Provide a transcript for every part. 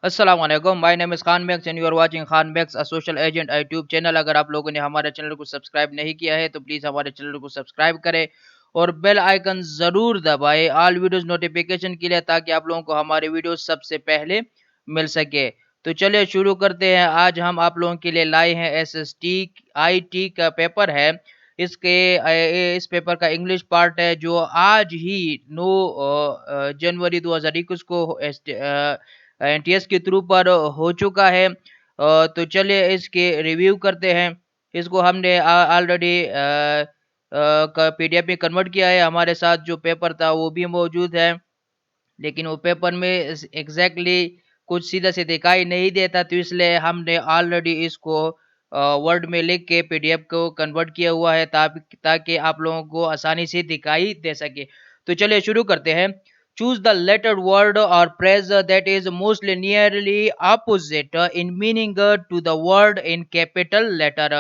अस्सलाम वालेकुम, my name is Khan Backs and you are watching Khan Backs a social agent YouTube channel. अगर आप लोगों ने हमारे चैनल को सब्सक्राइब नहीं किया है तो प्लीज़ हमारे चैनल को सब्सक्राइब करें और बेल आइकन ज़रूर दबाएं ऑल वीडियोज़ नोटिफिकेशन के लिए, ताकि आप लोगों को हमारे वीडियो सबसे पहले मिल सके। तो चलिए शुरू करते हैं। आज हम आप लोगों के लिए लाए हैं एसएसटी आईटी का पेपर है। इस पेपर का इंग्लिश पार्ट है जो आज ही 9 जनवरी 2021 को एनटीएस के थ्रू पर हो चुका है। तो चलिए इसके रिव्यू करते हैं। इसको हमने ऑलरेडी पीडीएफ में कन्वर्ट किया है। हमारे साथ जो पेपर था वो भी मौजूद है, लेकिन वो पेपर में एग्जैक्टली कुछ सीधा से दिखाई नहीं देता, तो इसलिए हमने ऑलरेडी इसको वर्ड में लिख के पीडीएफ को कन्वर्ट किया हुआ है, ताकि आप लोगों को आसानी से दिखाई दे सके। तो चलिए शुरू करते हैं। चूज द लेटर वर्ड और phrase that is mostly nearly opposite in meaning to the word in capital letter.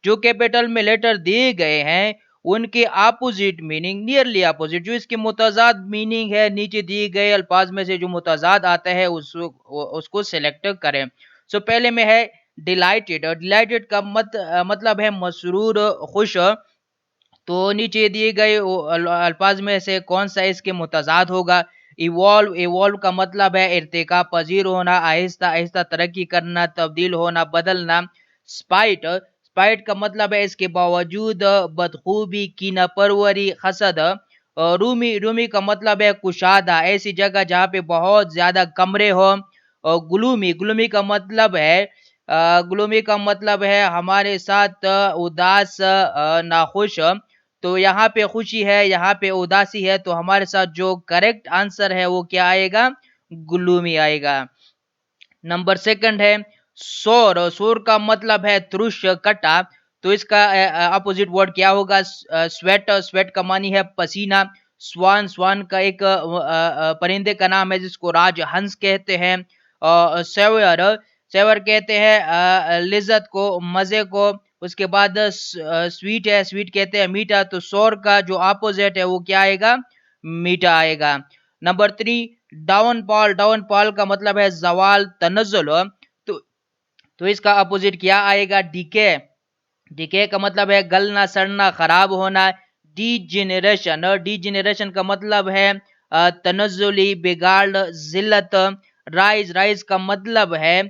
जो कैपिटल में लेटर दिए गए हैं उनके अपोजिट मीनिंग, नियरली अपोजिट, जो इसके मुतजाद मीनिंग है, नीचे दिए गए अल्फाज में से जो मुतजाद आता है उसको सिलेक्ट करें। सो पहले में है डिलाइटेड। डिलाइटेड का मतलब है मसरूर, खुश। तो नीचे दिए गए अल्फाज में से कौन सा इसके मुतजाद होगा? इवॉल्व। इवॉल्व का मतलब है इर्तिका पजीर होना, आहिस्ता आहिस्ता तरक्की करना, तब्दील होना, बदलना। स्पाइट। स्पाइट का मतलब है इसके बावजूद बदखूबी, कीना परवरी, हसद। रूमी। रूमी का मतलब है कुशादा, ऐसी जगह जहाँ पे बहुत ज्यादा कमरे हो। और ग्लूमी। ग्लूमी का मतलब है हमारे साथ उदास, नाखुश। तो यहाँ पे खुशी है, यहाँ पे उदासी है, तो हमारे साथ जो करेक्ट आंसर है वो क्या आएगा? ग्लूमी आएगा। नंबर सेकंड है सोर। सोर का मतलब है तुरुष, कटा। तो इसका अपोजिट वर्ड क्या होगा? स्वेट। स्वेट का मानी है पसीना। स्वान। स्वान का एक परिंदे का नाम है जिसको राज हंस कहते हैं। सेवर। सेवर कहते हैं लिज्जत को, मजे को। उसके बाद स्वीट है, स्वीट कहते हैं मीठा। तो सोर का जो अपोजिट है वो क्या आएगा? मीठा आएगा। Number three downfall. डाउनफॉल का मतलब है जवाल, तनजुल। तो तो इसका अपोजिट क्या आएगा? डीके। डीके का मतलब है गलना, सड़ना, खराब होना। डीजेनरेशन। डीजेनरेशन का मतलब है तनजुली, बिगाड़, जिल्लत। राइज। राइज का मतलब है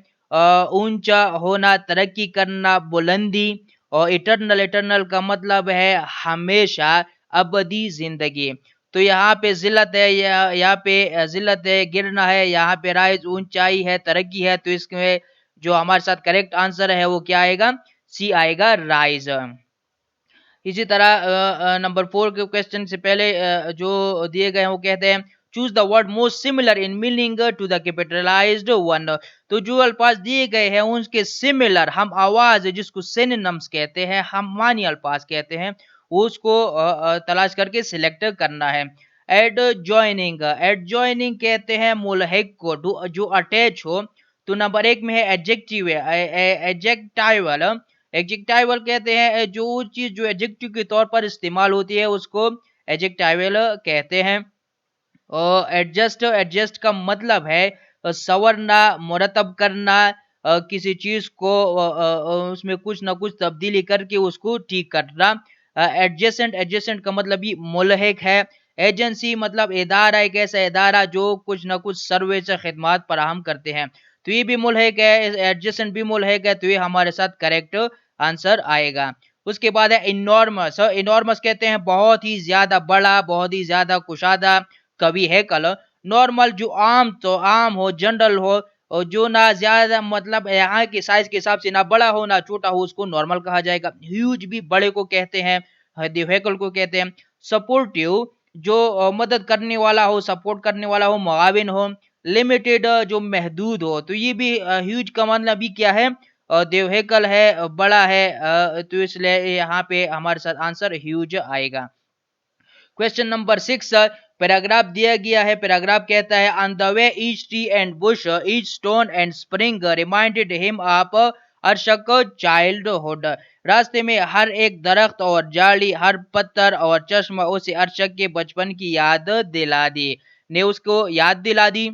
ऊंचा होना, तरक्की करना, बुलंदी। और इटरनल। इटरनल का मतलब है हमेशा, अबदी जिंदगी। तो यहाँ पे जिल्लत है, यहाँ पे जिल्लत है, गिरना है। यहाँ पे राइज ऊंचाई है, तरक्की है। तो इसमें जो हमारे साथ करेक्ट आंसर है वो क्या आएगा? सी आएगा, राइज। इसी तरह नंबर 4 के क्वेश्चन से पहले जो दिए गए हैं वो कहते हैं choose the word most similar in meaning to the capitalised one. तो जो अल्फाज दिए गए हैं उनके सिमिलर, हम आवाज जिसको सिनोनिम्स कहते हैं, हम मानी अल्फाज कहते हैं, उसको तलाश करके सिलेक्ट करना है। Add joining. एड ज्वाइनिंग कहते हैं मुल्हिक को, जो अटैच हो। तो नंबर 1 में है एडजेक्टिव, एडजेक्टाइवल। एडजेक्टाइवल कहते हैं जो चीज जो एडजेक्टिव के तौर पर इस्तेमाल होती है उसको एडजेक्टाइवल कहते हैं। और एडजस्ट। एडजस्ट का मतलब है संवरना, मुरतब करना, किसी चीज को उसमें कुछ ना कुछ तब्दीली करके उसको ठीक करना। एडजेसेंट। एडजेसेंट का मतलब भी मुल्हिक है। एजेंसी मतलब इदारा, एक ऐसा इदारा जो कुछ ना कुछ सर्विस खिदमात फराहम करते हैं, तो ये भी मुल्हिक है, एडजेसेंट भी मुल्हिक है। तो ये हमारे साथ करेक्ट आंसर आएगा। उसके बाद है इनॉर्मस। इनॉर्मस कहते हैं बहुत ही ज्यादा बड़ा, बहुत ही ज्यादा कुशादा, कवि है कल। नॉर्मल जो आम, तो आम हो, जनरल हो, और जो ना ज्यादा मतलब यहाँ के साइज के हिसाब से ना बड़ा हो ना छोटा हो, उसको नॉर्मल कहा जाएगा। ह्यूज भी बड़े को कहते हैं, व्हीकल को कहते हैं। सपोर्टिव जो मदद करने वाला हो, सपोर्ट करने वाला हो, मुआविन हो। लिमिटेड जो महदूद हो। तो ये भी ह्यूज का मतलब भी क्या है? व्हीकल है, बड़ा है। तो इसलिए यहाँ पे हमारे साथ आंसर ह्यूज आएगा। क्वेश्चन नंबर 6, पैराग्राफ दिया गया है। पैराग्राफ कहता है on the way each tree and bush, each stone and spring reminded him of अर्शक चाइल्डहुड। रास्ते में हर एक दरख्त और जाली, हर पत्थर और चश्मा उसे अर्शक के बचपन की याद दिला दी, ने उसको याद दिला दी।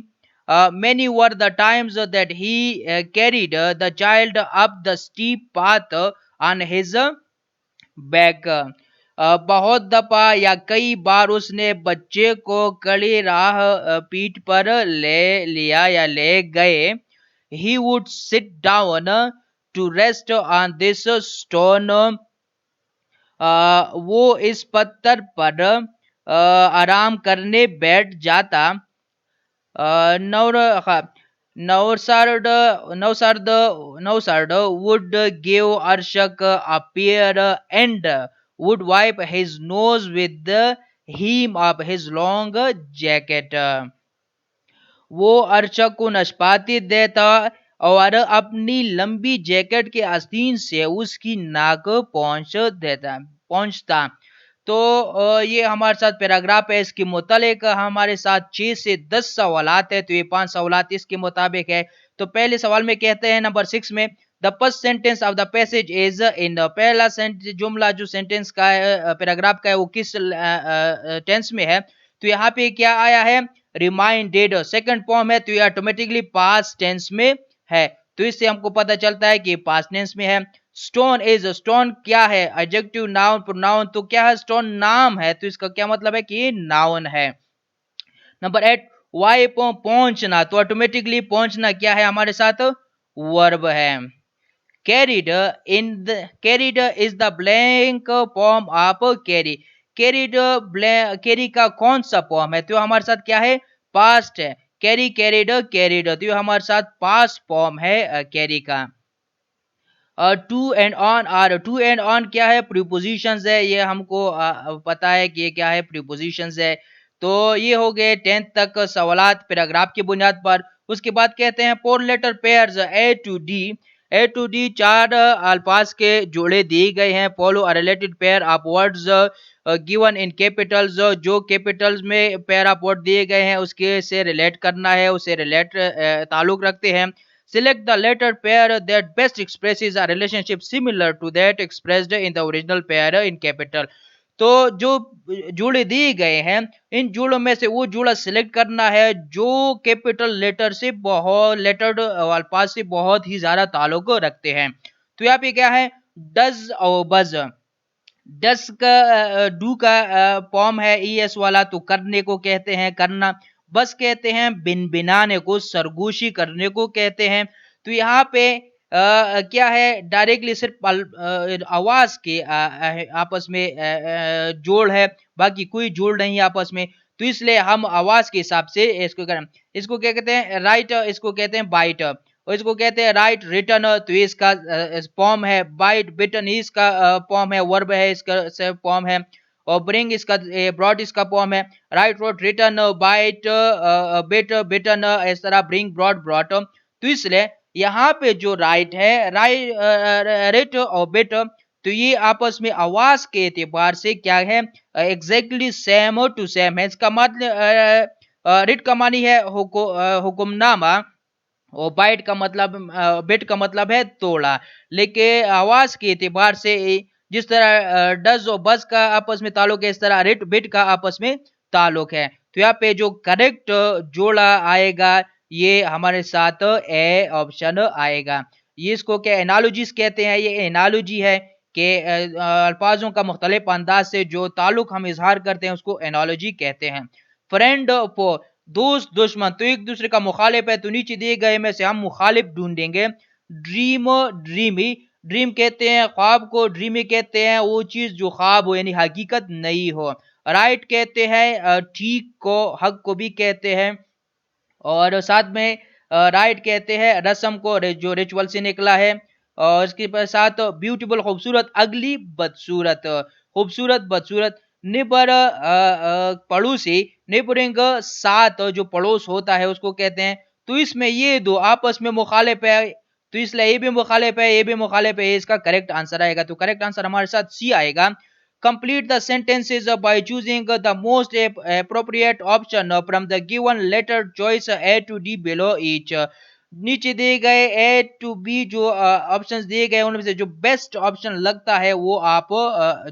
Many were the times that he carried the child up the steep path on his back. बहुत दफा या कई बार उसने बच्चे को कड़ी राह पीठ पर ले लिया या ले गए. He would sit down to rest on this stone. वो इस पत्थर पर आराम करने बैठ जाता. नौर Nowsard would give Arshak a pear and would wipe his nose with the hem of his long jacket. वो अर्चक को नाशपाती देता और अपनी लंबी जैकेट के आस्तीन से उसकी नाक पहुंचता. तो ये हमारे साथ पैराग्राफ है. इसके मुतालिक हमारे साथ 6 से 10 सवालात है. तो ये 5 सवालात इसके मुताबिक है. तो पहले सवाल में कहते हैं नंबर 6 में the first sentence of the passage is in. पहला जुमला जो सेंटेंस का है पैराग्राफ का है वो किस टेंस में है. तो यहाँ पे क्या आया है रिमाइंडेड. सेकंड फॉर्म है तो ये ऑटोमेटिकली पास्ट टेंस में है. तो इससे हमको पता चलता है कि पास्ट टेंस में है. Stone is. स्टोन क्या है एडजेक्टिव नाउन प्रोनाउन. तो क्या है स्टोन नाम है. तो इसका क्या मतलब है कि नाउन है. नंबर 8 वाई पहुंचना. तो ऑटोमेटिकली पहुंचना क्या है हमारे साथ वर्ब है. carried is the blank form of carry. Carry का कौन सा फॉर्म है. तो हमारे साथ क्या है पास्ट है. Carry carried. तो हमारे साथ पास्ट फॉर्म है कैरी का. टू एंड ऑन क्या है प्रीपोजिशंस है. ये हमको पता है कि ये क्या है प्रीपोजिशंस है. तो ये हो गए 10th तक सवालात पैराग्राफ की बुनियाद पर. उसके बाद कहते हैं 4 letter pairs A to D 4 अल्फाज के जोड़े दिए गए हैं. Follow a related pair of words given in capitals. जो कैपिटल्स में पेयर ऑफ वर्ड दिए गए हैं उसके से रिलेट करना है. उसे रिलेट ताल्लुक रखते हैं. Select the letter pair that best expresses a relationship similar to that expressed in the original pair in capital. तो जो जुड़े दिए गए हैं इन जुड़ों में से वो जुड़ा सिलेक्ट करना है जो कैपिटल लेटर से लेटर अल्फाज से बहुत ही ज्यादा ताल्लुक रखते हैं. तो यहाँ पे क्या है डज और बज. डस का डू का फॉर्म है ईएस वाला. तो करने को कहते हैं करना. बस कहते हैं बिनाने को सरगोशी करने को कहते हैं. तो यहाँ पे क्या है डायरेक्टली सिर्फ आवाज के आपस में जोड़ है. बाकी कोई जोड़ नहीं आपस में. तो इसलिए हम आवाज के हिसाब से इसको करें. इसको क्या कहते हैं राइट. इसको कहते हैं बाइट. और इसको कहते हैं राइट रिटर्न. तो इसका फॉर्म है बाइट. बिटन इसका फॉर्म है वर्ब है इसका फॉर्म है. और ब्रिंग इसका ब्रॉड इसका फॉर्म है. Write wrote written bite bit bitten इस तरह ब्रिंग ब्रॉड ब्रॉट. तो इसलिए यहाँ पे जो राइट है राइट और बिट तो ये आपस में आवाज के एतबार से क्या है एग्जैक्टली सेम टू सेम है. इसका मतलब रिट का मानी है हुक्मनामा और बाइट का मतलब बिट का मतलब है तोड़ा. लेकिन आवाज के एतबार से जिस तरह डज और बज का आपस में ताल्लुक है इस तरह रिट बिट का आपस में ताल्लुक है. तो यहाँ पे जो करेक्ट जोड़ा आएगा ये हमारे साथ ए ऑप्शन आएगा. ये इसको क्या एनालॉजीज कहते हैं. ये एनालॉजी है कि अल्फाजों का मुख्तलिफ अंदाज से जो ताल्लुक हम इजहार करते हैं उसको एनालॉजी कहते हैं. फ्रेंड फो दोस्त दुश्मन. तो एक दूसरे का मुखालिफ है. तो नीचे दिए गए में से हम मुखालिफ ढूंढेंगे. ड्रीमी. ड्रीम कहते हैं ख्वाब को. ड्रीमी कहते हैं वो चीज जो ख्वाब हो यानी हकीकत नहीं हो. राइट कहते हैं ठीक को. हक को भी कहते हैं. और साथ में राइट कहते हैं रस्म को जो रिचुअल से निकला है. और इसके साथ ब्यूटीफुल खूबसूरत. अगली बदसूरत. खूबसूरत बदसूरत. निबर पड़ोसी. निबरिंग साथ जो पड़ोस होता है उसको कहते हैं. तो इसमें ये दो आपस में मुखालिफ है. तो इसलिए ये भी मुखालिफ है ये भी मुखालिफ है. इसका करेक्ट आंसर आएगा. तो करेक्ट आंसर हमारे साथ सी आएगा. Complete the sentences by choosing the most appropriate option from the given letter choice A to D below each. नीचे दिए गए ए टू बी जो ऑप्शंस दिए गए उनमें से जो बेस्ट ऑप्शन लगता है वो आप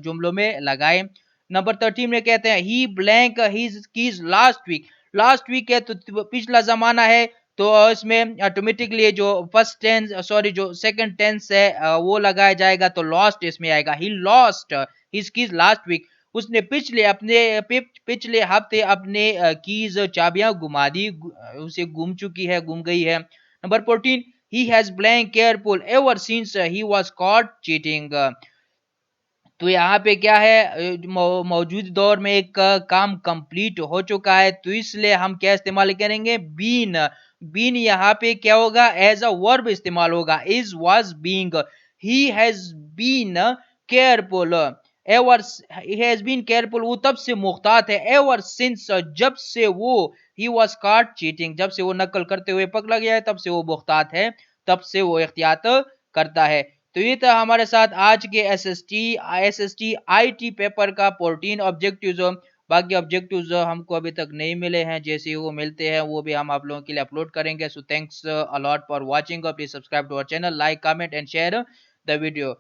जुमलों में लगाएं. नंबर 13 में कहते हैं he blank his keys last week. Last week है तो पिछला जमाना है, तो इसमें ऑटोमेटिकली जो फर्स्ट टेंस सॉरी जो सेकंड टेंस है वो लगाया जाएगा, तो लॉस्ट इसमें आएगा। He lost his keys last week, उसने पिछले हफ्ते अपने कीज चाबियां गुमा दी, उसे गुम चुकी है, गुम गई है। Number 14, he has blank careful ever since he was cot cheating. तो यहाँ पे क्या है, मौजूद दौर में एक काम कंप्लीट हो चुका है, तो इसलिए हम क्या इस्तेमाल करेंगे, बीन। बीन यहाँ पे क्या होगा, एज अ वर्ब इस्तेमाल होगा, is was being. He has been careful ever, he has been careful, वो तब से मुख्तात है, एवर सिंस, जब से वो, ही वाज कॉट चीटिंग, जब से वो नकल करते हुए पकड़ा गया है तब से वो मुख्तात है, तब से वो एहतियात करता है। तो ये था हमारे साथ आज के एसएसटी आईटी पेपर का 14 ऑब्जेक्टिव्स। बाकी ऑब्जेक्टिव्स हमको अभी तक नहीं मिले हैं, जैसे ही वो मिलते हैं वो भी हम आप लोगों के लिए अपलोड करेंगे। So thanks a lot for watching, please subscribe to our channel, like comment and share the video.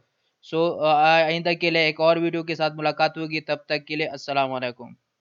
So आइंदा के लिए एक और वीडियो के साथ मुलाकात होगी, तब तक के लिए अस्सलाम वालेकुम।